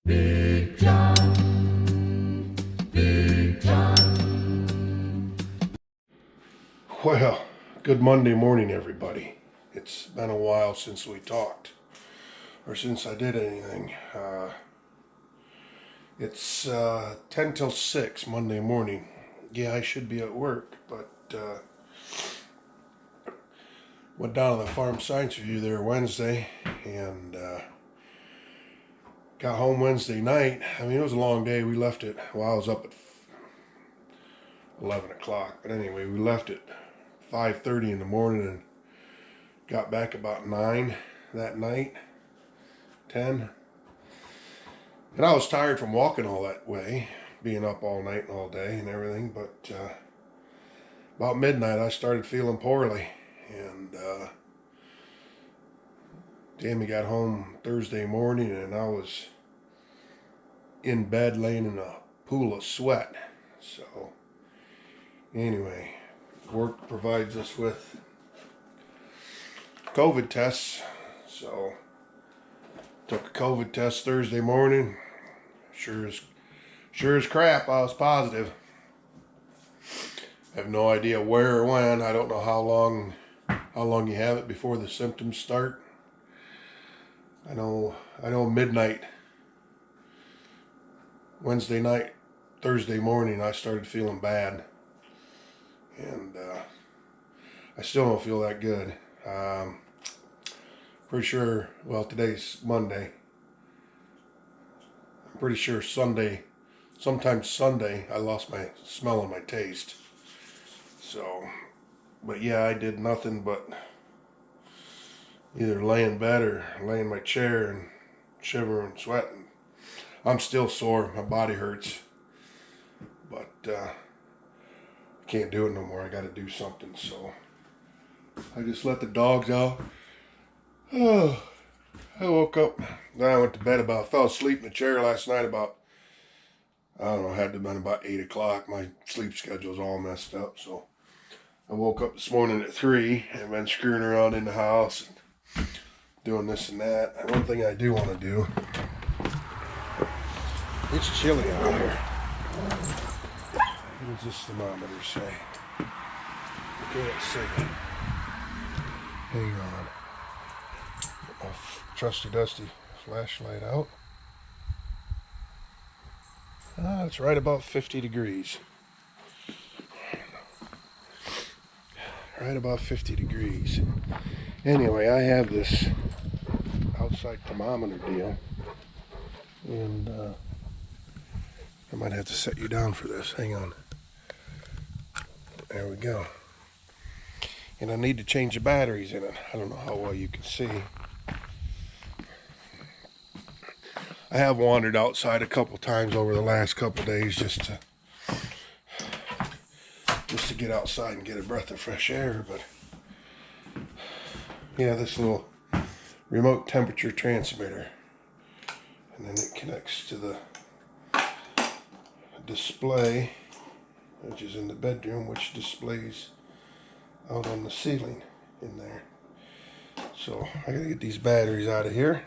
Big John, Big John. Well, good Monday morning, everybody. It's been a while since we talked, or since I did anything. It's 10 till 6 Monday morning. Yeah, I should be at work, but went down to the Farm Science Review there Wednesday, and got home Wednesday night. I mean, it was a long day. We left it, well, I was up at 11 o'clock, but anyway, we left at 5:30 in the morning and got back about 9 that night, 10. And I was tired from walking all that way, being up all night and all day and everything, but about midnight I started feeling poorly. And Tammy got home Thursday morning and I was in bed laying in a pool of sweat. So anyway, work provides us with COVID tests. So took a COVID test Thursday morning. Sure as crap, I was positive. I have no idea where or when. I don't know how long you have it before the symptoms start. I know midnight Wednesday night, Thursday morning I started feeling bad. And I still don't feel that good. Pretty sure, well, today's Monday. I'm pretty sure sometime Sunday, I lost my smell and my taste. So, but yeah, I did nothing but either lay in bed or lay in my chair and shiver and sweat. And I'm still sore. My body hurts. But I can't do it no more. I got to do something. So I just let the dogs out. Oh, I woke up. Then I went to bed fell asleep in the chair last night about, I don't know, had to have been about 8 o'clock. My sleep schedule's all messed up. So I woke up this morning at 3 and been screwing around in the house and doing this and that. And one thing I do want to do, it's chilly out here. What does this thermometer say? Can't see. Hang on. Get my trusty dusty flashlight out. It's right about 50 degrees. Right about 50 degrees. Anyway, I have this outside thermometer deal. And I might have to set you down for this. Hang on. There we go. And I need to change the batteries in it. I don't know how well you can see. I have wandered outside a couple times over the last couple days just to get outside and get a breath of fresh air. But yeah, this little remote temperature transmitter, and then it connects to the display, which is in the bedroom, which displays out on the ceiling in there. So I gotta get these batteries out of here.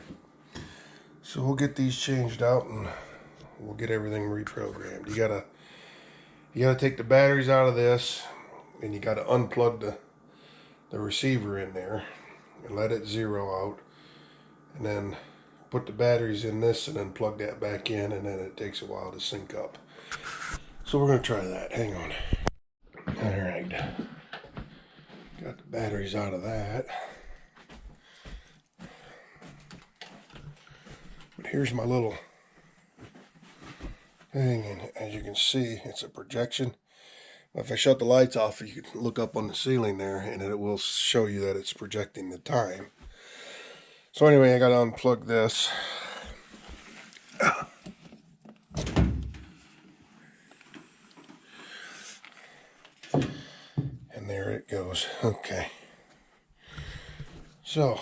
So we'll get these changed out and we'll get everything reprogrammed. You gotta take the batteries out of this, and you gotta unplug the receiver in there and let it zero out, and then put the batteries in this and then plug that back in, and then it takes a while to sync up. So we're gonna try that. Hang on. Alright. Got the batteries out of that. But here's my little thing, and as you can see, it's a projection. If I shut the lights off, you can look up on the ceiling there, and it will show you that it's projecting the time. So anyway, I gotta unplug this. And there it goes. Okay. So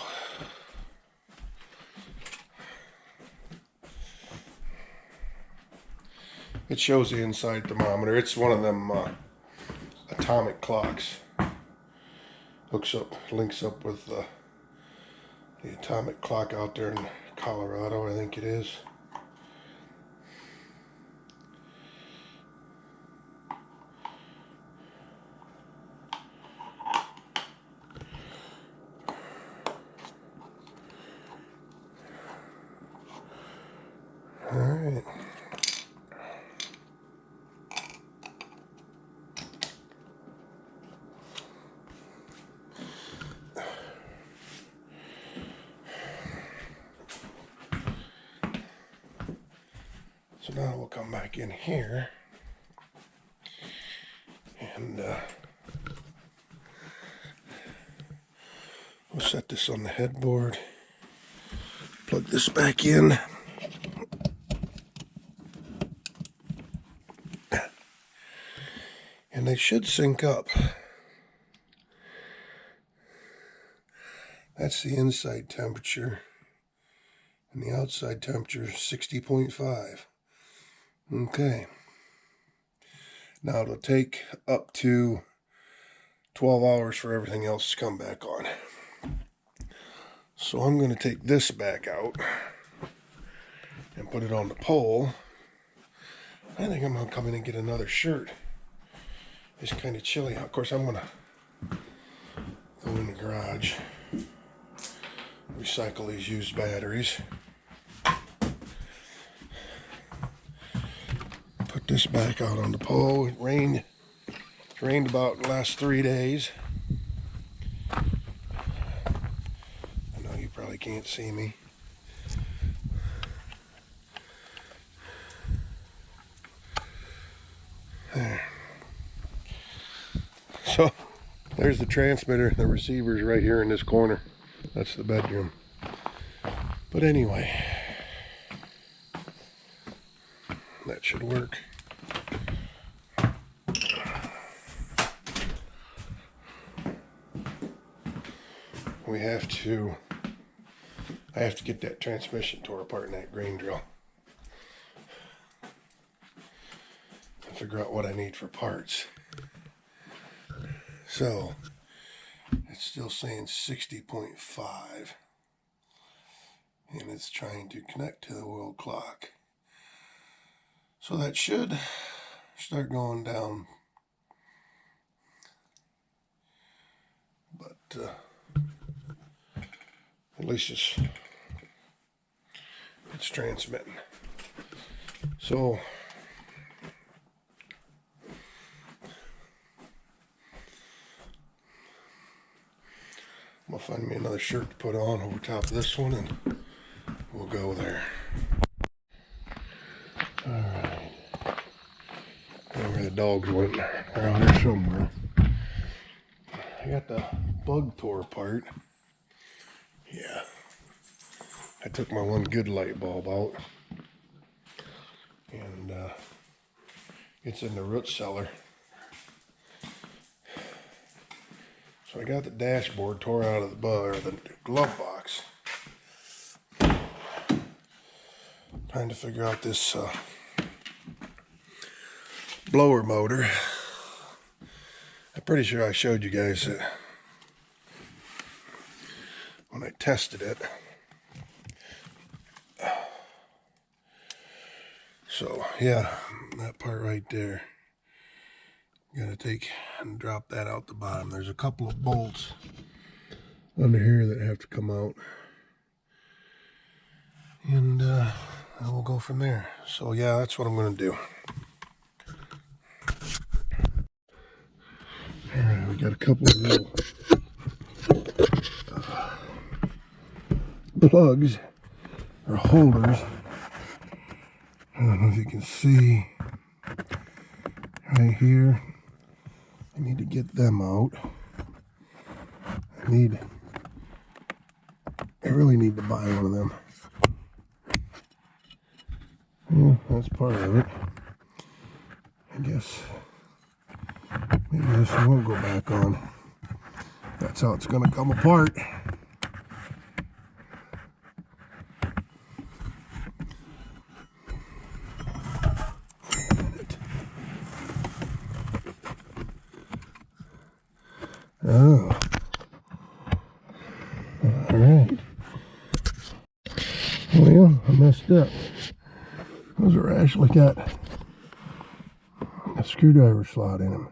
it shows the inside thermometer. It's one of them atomic clocks. Links up with the atomic clock out there in Colorado, I think it is. Alright. So now we'll come back in here and we'll set this on the headboard, plug this back in, and they should sync up. That's the inside temperature, and the outside temperature is 60.5. Okay. Now it'll take up to 12 hours for everything else to come back on. So I'm going to take this back out and put it on the pole. I think I'm going to come in and get another shirt. It's kind of chilly. Of course, I'm going to go in the garage, recycle these used batteries. Put this back out on the pole. It rained about the last 3 days. I know you probably can't see me. There. So there's the transmitter. The receiver's right here in this corner. That's the bedroom. But anyway, that should work. I have to get that transmission tore apart in that grain drill and figure out what I need for parts. So it's still saying 60.5, and it's trying to connect to the world clock. So that should start going down, but at least it's transmitting. So I'm gonna find me another shirt to put on over top of this one, and we'll go there. All right. I don't know where the dogs went. They're around here somewhere. I got the plug tore apart. Yeah. I took my one good light bulb out, and it's in the root cellar. So I got the dashboard tore out of the glove box. Trying to figure out this blower motor. I'm pretty sure I showed you guys it when I tested it. So yeah, that part right there, gotta take and drop that out the bottom. There's a couple of bolts under here that have to come out, and we'll go from there. So yeah, that's what I'm gonna do. All right, we got a couple of little plugs or holders. I don't know if you can see right here. I need to get them out. I really need to buy one of them. Yeah, that's part of it. I guess maybe this won't go back on. That's how it's going to come apart. Oh. Alright. Well, I messed up. Those are actually got a screwdriver slot in them.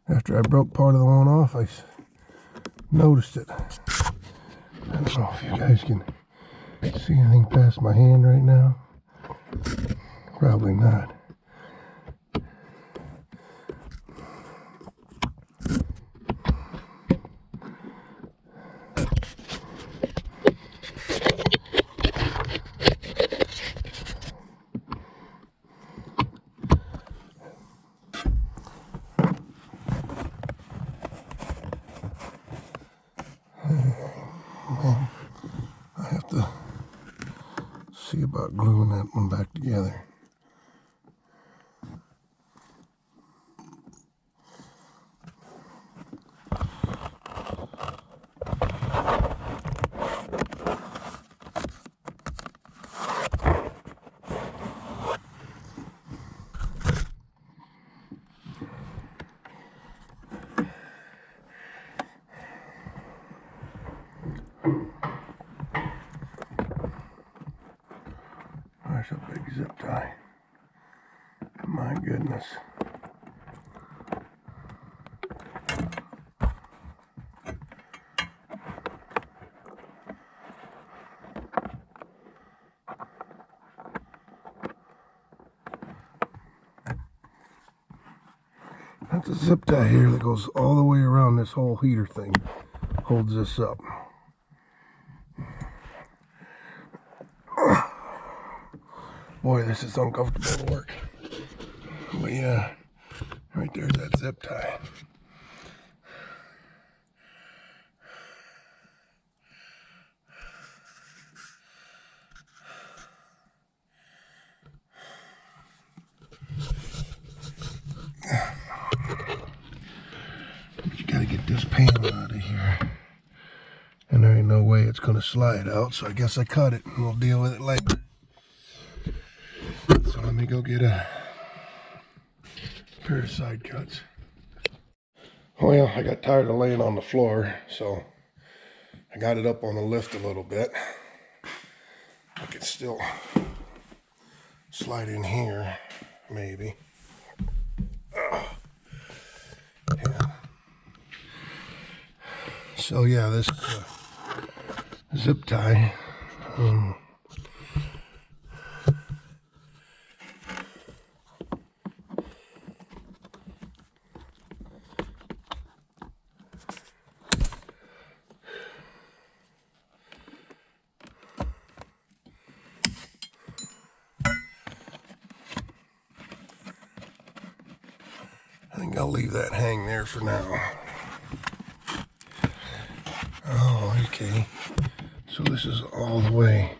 After I broke part of the one off, I noticed it. I don't know if you guys can see anything past my hand right now. Probably not. I have to see about gluing that one back together. There's a big zip tie. My goodness. That's a zip tie here that goes all the way around this whole heater thing. Holds this up. Boy, this is uncomfortable to work. But yeah, right there's that zip tie. But you gotta get this panel out of here. And there ain't no way it's gonna slide out, so I guess I cut it and we'll deal with it later. So let me go get a pair of side cuts. Well, I got tired of laying on the floor, so I got it up on the lift a little bit. I can still slide in here, maybe. Yeah. So yeah, this is a zip tie. I think I'll leave that hang there for now. Oh, okay. So this is all the way.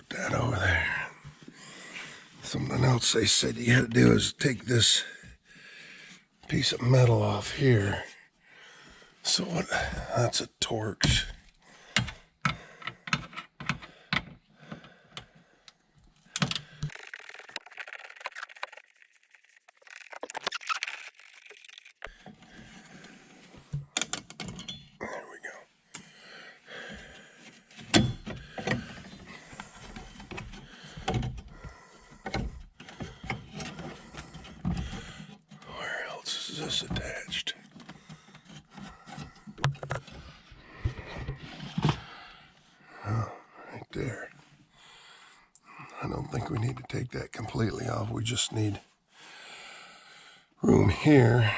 That over there. Something else they said you had to do is take this piece of metal off here. So what? That's a Torx. There we go. Where else is this attached? Oh, right there. I don't think we need to take that completely off. We just need room here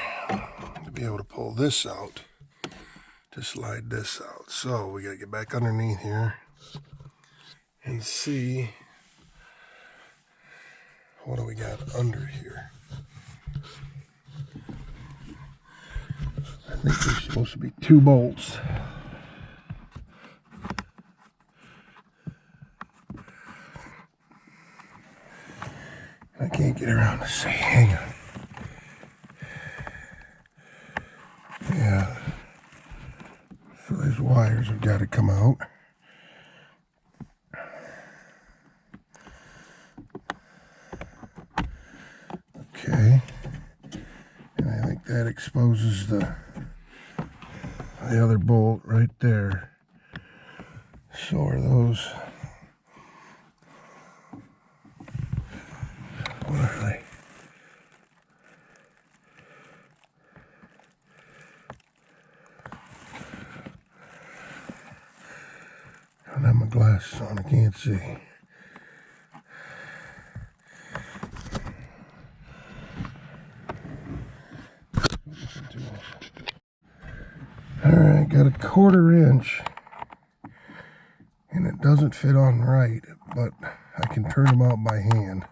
to be able to pull this out, to slide this out. So we gotta get back underneath here and see what do we got under here. I think there's supposed to be 2 bolts. I can't get around to see. Hang on. Yeah. So these wires have got to come out. Okay. And I think that exposes the the other bolt right there. So are those. What are they? I don't have my glasses on, I can't see. Alright, got a 1/4 inch, and it doesn't fit on right, but I can turn them out by hand.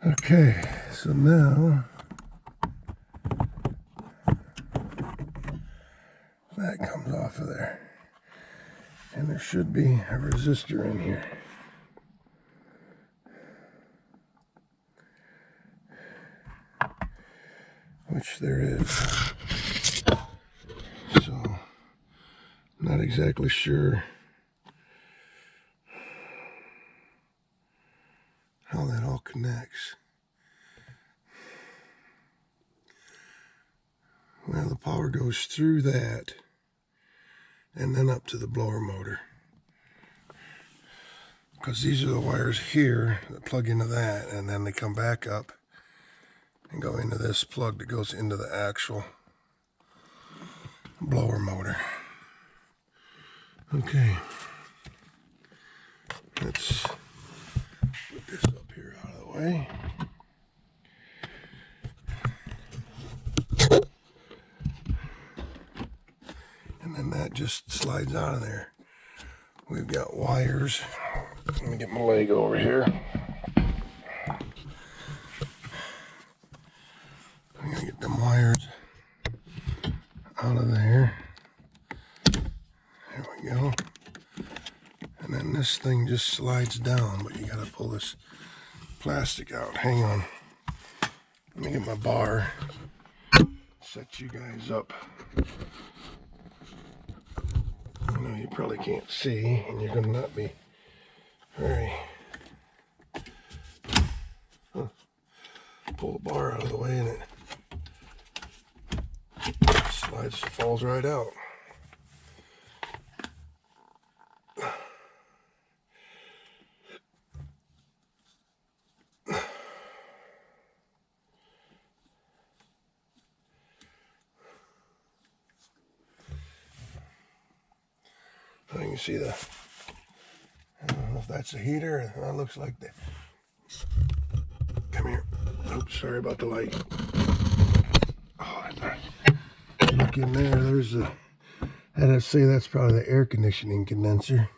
Okay, so now that comes off of there. And there should be a resistor in here. Which there is. So, not exactly sure how that all connects. Well, the power goes through that and then up to the blower motor. Because these are the wires here that plug into that, and then they come back up and go into this plug that goes into the actual blower motor. Okay. Let's put this up here out of the way. And then that just slides out of there. We've got wires. Let me get my leg over here. I'm gonna get them wires out of there. There we go. And then this thing just slides down, but you gotta pull this plastic out. Hang on. Let me get my bar. Set you guys up. I know you probably can't see, and you're gonna not be very. Pull the bar out of the way, and it slides, falls right out. So you can see the, I don't know if that's a heater. That looks like the, come here. Oops, sorry about the light. Oh, look in there, there's a, I'd say that's probably the air conditioning condenser.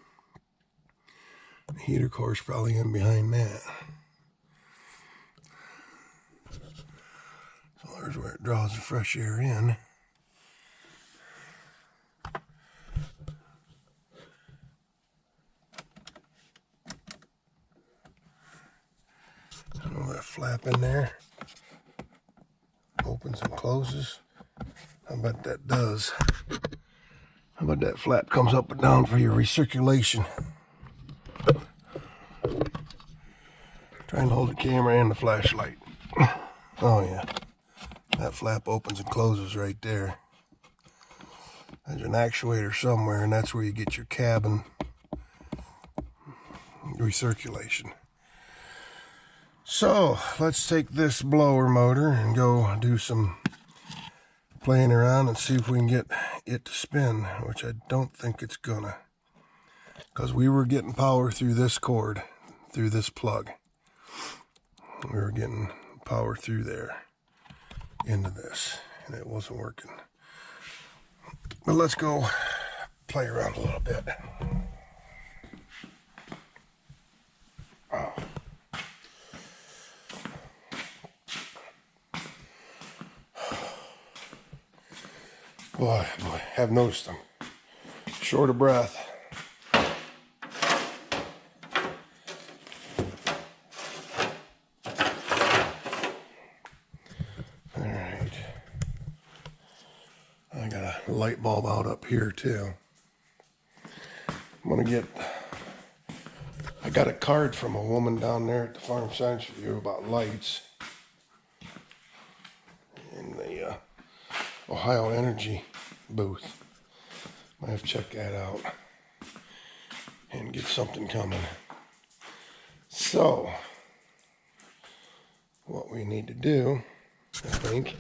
The heater core is probably in behind that. So there's where it draws the fresh air in. That flap in there opens and closes. How about that does? How about that flap comes up and down for your recirculation? Trying to hold the camera and the flashlight. Oh yeah, that flap opens and closes right there. There's an actuator somewhere, and that's where you get your cabin recirculation. So let's take this blower motor and go do some playing around and see if we can get it to spin, which I don't think it's gonna, because we were getting power through this cord, through this plug. We were getting power through there into this, and it wasn't working. But let's go play around a little bit. Oh. Boy, have noticed them. Short of breath. All right. I got a light bulb out up here too. I got a card from a woman down there at the Farm Science Review about lights in the Ohio Energy booth. I have to check that out and get something coming. So, what we need to do, I think,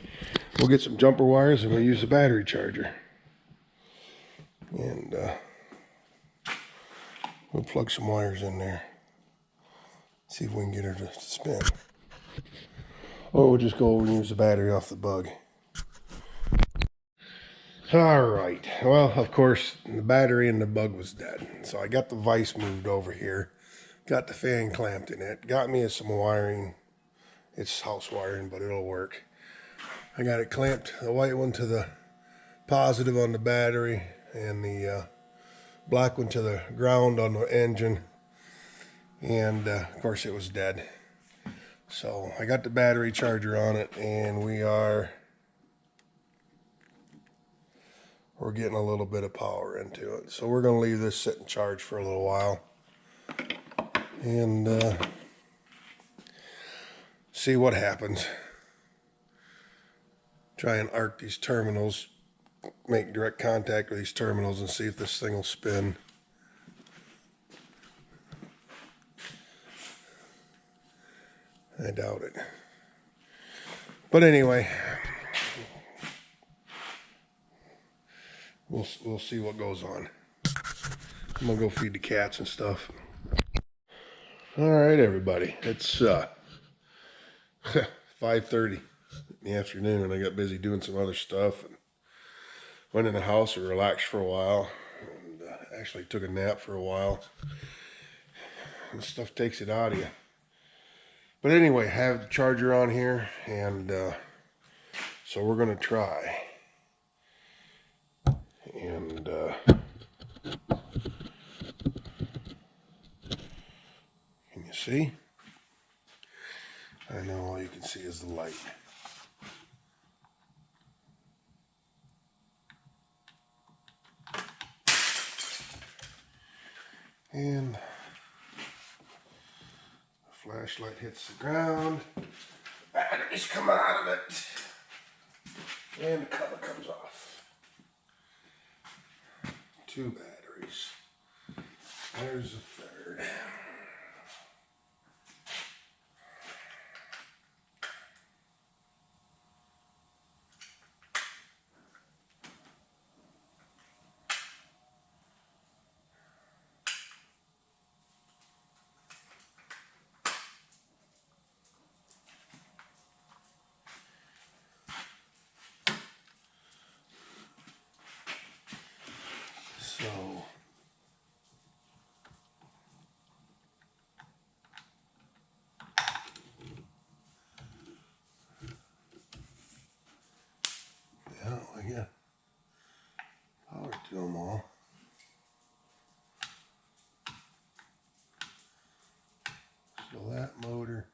we'll get some jumper wires and we'll use the battery charger. And we'll plug some wires in there. See if we can get her to spin. Or we'll just go and use the battery off the bug. Alright, well, of course, the battery in the bug was dead. So I got the vise moved over here. Got the fan clamped in it. Got me some wiring. It's house wiring, but it'll work. I got it clamped, the white one to the positive on the battery, and the black one to the ground on the engine. And of course it was dead. So I got the battery charger on it, and we're getting a little bit of power into it. So we're going to leave this sit and charge for a little while and see what happens. Try and arc these terminals, make direct contact with these terminals and see if this thing will spin. I doubt it. But anyway, we'll see what goes on. I'm gonna go feed the cats and stuff. All right, everybody. It's 5:30 in the afternoon, and I got busy doing some other stuff and went in the house and relaxed for a while, and actually took a nap for a while. And stuff takes it out of you. But anyway, I have the charger on here, and so we're gonna try. And can you see? I know all you can see is the light. And the flashlight hits the ground. Batteries come out of it. And the cover comes off. 2 batteries. There's a third. So yeah, I got power to them all. So that motor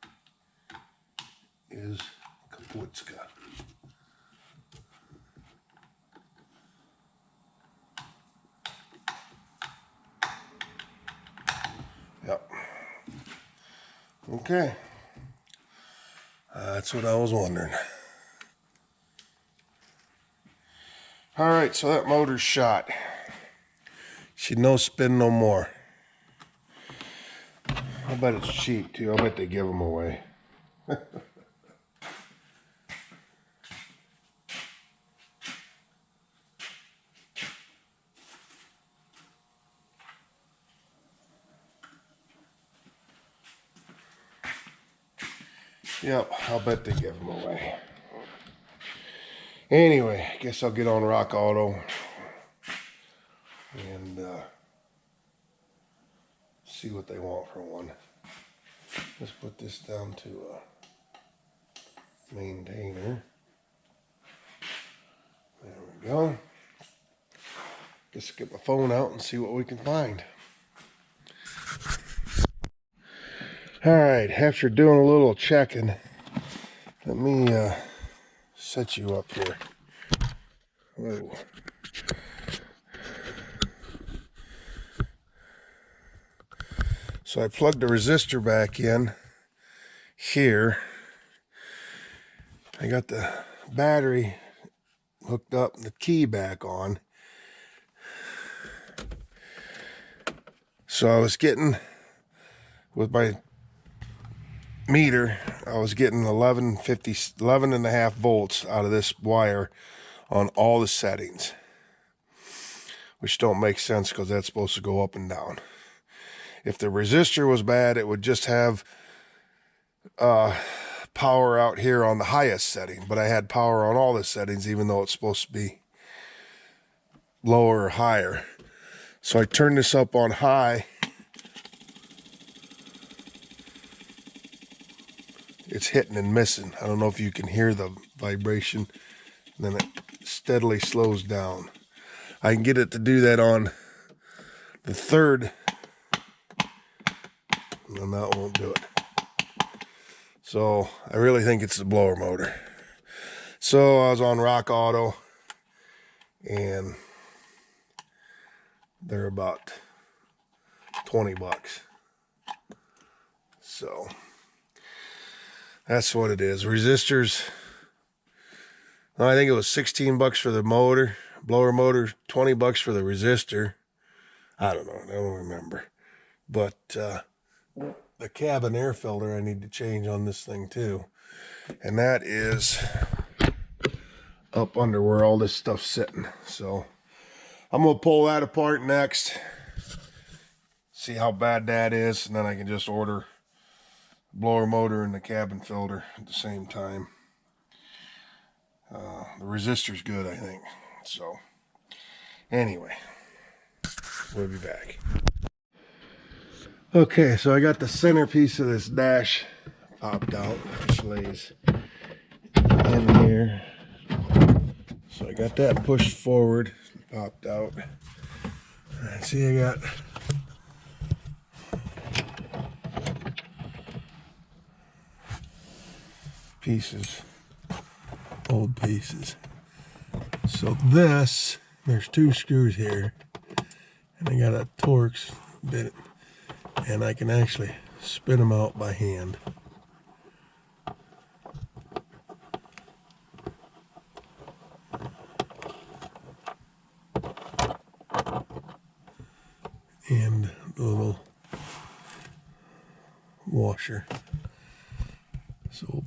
is Kaputska. Yep. Okay. That's what I was wondering. All right, so that motor's shot. She no spin no more. I bet it's cheap too. I bet they give them away. Yep, I'll bet they give them away. Anyway, I guess I'll get on Rock Auto and see what they want for one. Let's put this down to a maintainer. There we go. Guess I'll get my phone out and see what we can find. Alright, after doing a little checking, let me set you up here. Whoa. So I plugged the resistor back in here. I got the battery hooked up and the key back on. So I was getting, with my meter, I was getting 11 and a half volts out of this wire on all the settings, which don't make sense because that's supposed to go up and down. If the resistor was bad, it would just have power out here on the highest setting, but I had power on all the settings, even though it's supposed to be lower or higher. So I turned this up on high. It's hitting and missing. I don't know if you can hear the vibration. And then it steadily slows down. I can get it to do that on the third, and then that won't do it. So I really think it's the blower motor. So I was on Rock Auto, and they're about 20 bucks. So that's what it is. Resistors, I think it was 16 bucks for the motor, blower motor, 20 bucks for the resistor. I don't know, I don't remember. But the cabin air filter I need to change on this thing too. And that is up under where all this stuff's sitting. So I'm gonna pull that apart next, see how bad that is, and then I can just order blower motor and the cabin filter at the same time. The resistor's good, I think. So anyway, we'll be back. Okay, so I got the centerpiece of this dash popped out, which lays in here. So I got that pushed forward, popped out. Alright, see, I got pieces, old pieces. So this, there's 2 screws here, and I got a Torx bit, and I can actually spin them out by hand. And the little washer. So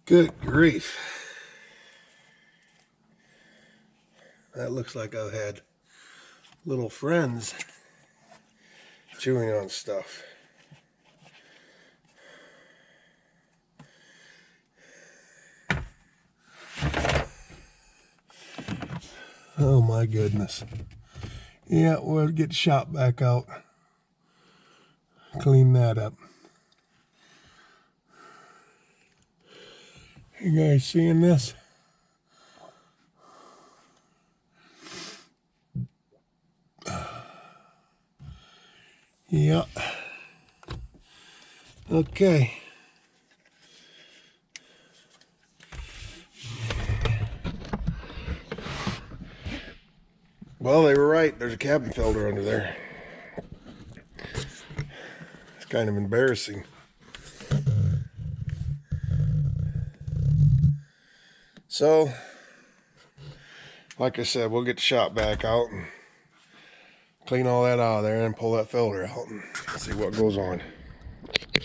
good grief. That looks like I've had little friends chewing on stuff. Oh my goodness. Yeah, we'll get shot back out. Clean that up. You guys seeing this? Yeah. Okay. Well, they were right. There's a cabin filter under there. It's kind of embarrassing. So, like I said, we'll get the shop back out and clean all that out of there and pull that filter out and see what goes on.